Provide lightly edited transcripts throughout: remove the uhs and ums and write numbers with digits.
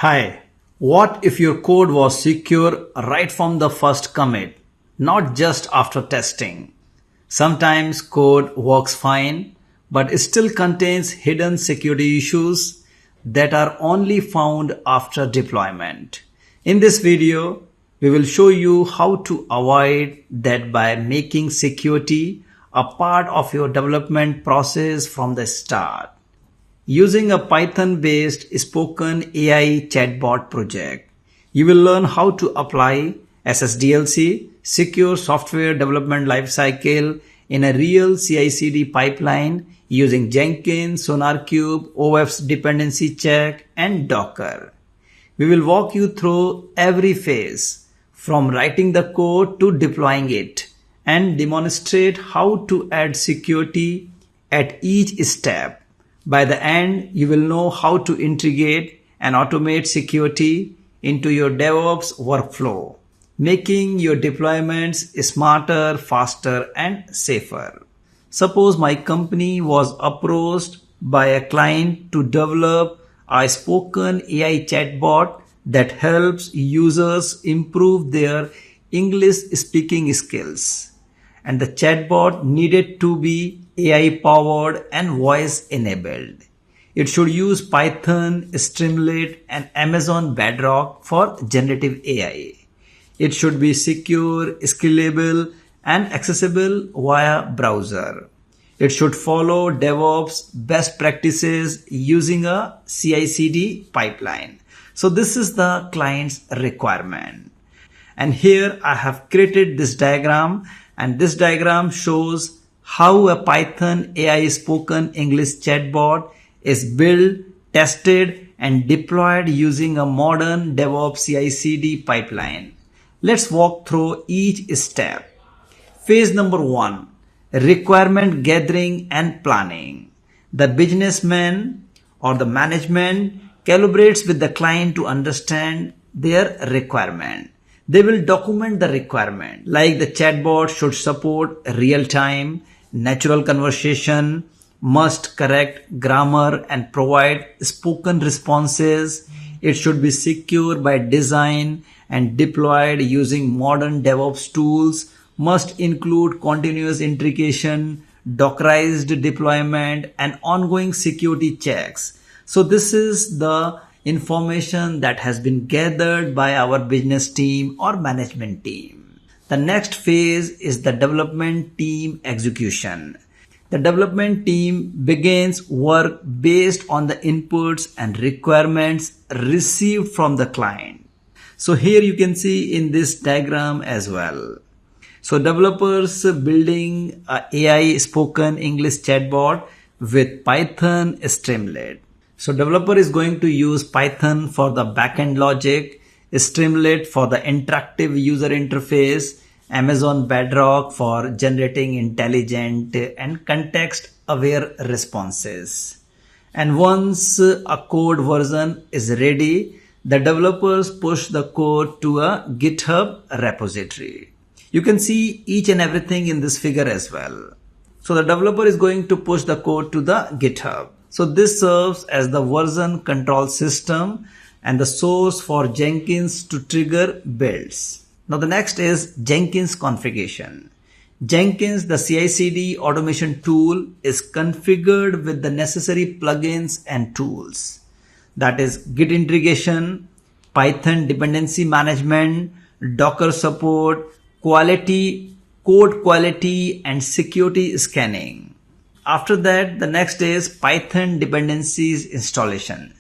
Hi, what if your code was secure right from the first commit, not just after testing? Sometimes code works fine, but it still contains hidden security issues that are only found after deployment. In this video, we will show you how to avoid that by making security a part of your development process from the start. Using a Python-based spoken AI chatbot project, you will learn how to apply SSDLC, secure software development lifecycle, in a real CI/CD pipeline using Jenkins, SonarQube, OWASP Dependency-Check, and Docker. We will walk you through every phase, from writing the code to deploying it, and demonstrate how to add security at each step. By the end, you will know how to integrate and automate security into your DevOps workflow, making your deployments smarter, faster, and safer. Suppose my company was approached by a client to develop a spoken AI chatbot that helps users improve their English speaking skills. And the chatbot needed to be AI powered and voice enabled. It should use Python, Streamlit, and Amazon Bedrock for generative AI. It should be secure, scalable, and accessible via browser. It should follow DevOps best practices using a CI/CD pipeline. So this is the client's requirement. And here I have created this diagram, and this diagram shows how a Python AI spoken English chatbot is built, tested, and deployed using a modern DevOps CI/CD pipeline. Let's walk through each step. Phase number 1, requirement gathering and planning. The businessman or the management calibrates with the client to understand their requirement. They will document the requirement, like the chatbot should support real-time, natural conversation, must correct grammar and provide spoken responses. It should be secure by design and deployed using modern DevOps tools, must include continuous integration, Dockerized deployment, and ongoing security checks. So this is the information that has been gathered by our business team or management team. The next phase is the development team execution. The development team begins work based on the inputs and requirements received from the client. So here you can see in this diagram as well. So developers building a AI spoken English chatbot with Python Streamlit. So developer is going to use Python for the backend logic, Streamlit for the interactive user interface, Amazon Bedrock for generating intelligent and context-aware responses. And once a code version is ready, the developers push the code to a GitHub repository. You can see each and everything in this figure as well. So the developer is going to push the code to the GitHub. So this serves as the version control system and the source for Jenkins to trigger builds. Now the next is Jenkins configuration. Jenkins, the CI/CD automation tool, is configured with the necessary plugins and tools. That is Git integration, Python dependency management, Docker support, quality, code quality, and security scanning. After that, the next is Python dependencies installation.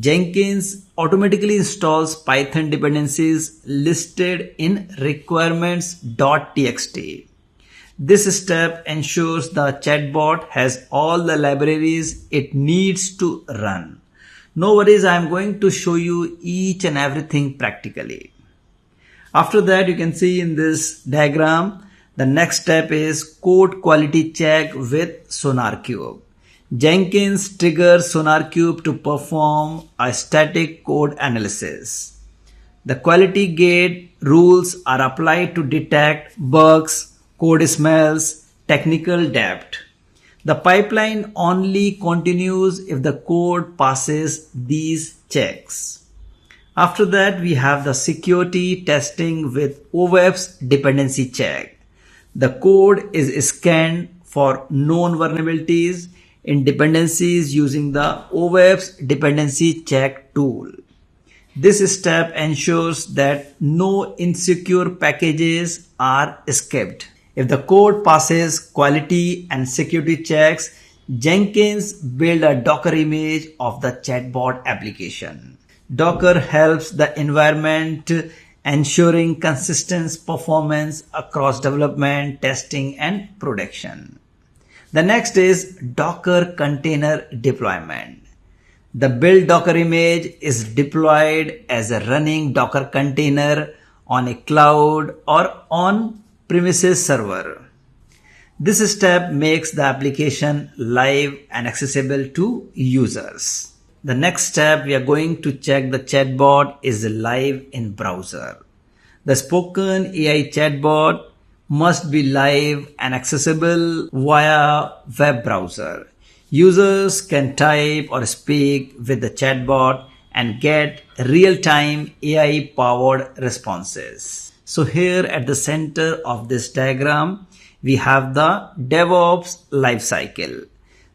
Jenkins automatically installs Python dependencies listed in requirements.txt. This step ensures the chatbot has all the libraries it needs to run. No worries, I am going to show you each and everything practically. After that, you can see in this diagram, the next step is code quality check with SonarQube. Jenkins triggers SonarQube to perform a static code analysis. The quality gate rules are applied to detect bugs, code smells, technical debt. The pipeline only continues if the code passes these checks. After that, we have the security testing with OWASP Dependency-Check. The code is scanned for known vulnerabilities in dependencies using the OWASP Dependency-Check tool. This step ensures that no insecure packages are skipped. If the code passes quality and security checks, Jenkins builds a Docker image of the chatbot application. Docker helps the environment, ensuring consistent performance across development, testing, and production. The next is Docker container deployment. The build Docker image is deployed as a running Docker container on a cloud or on-premises server. This step makes the application live and accessible to users. The next step, we are going to check the chatbot is live in browser. The spoken AI chatbot must be live and accessible via web browser. Users can type or speak with the chatbot and get real-time AI-powered responses. So here at the center of this diagram, we have the DevOps lifecycle.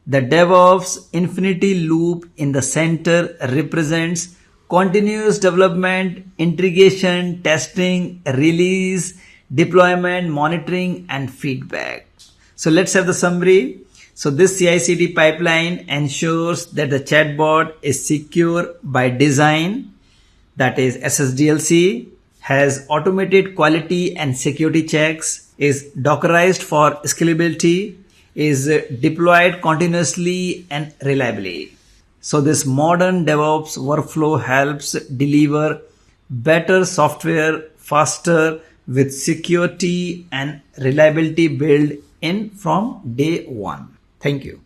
The DevOps infinity loop in the center represents continuous development, integration, testing, release, deployment, monitoring, and feedback. So let's have the summary. So this CI/CD pipeline ensures that the chatbot is secure by design, that is SSDLC, has automated quality and security checks, is Dockerized for scalability, is deployed continuously and reliably. So this modern DevOps workflow helps deliver better software faster with security and reliability built in from day one. Thank you.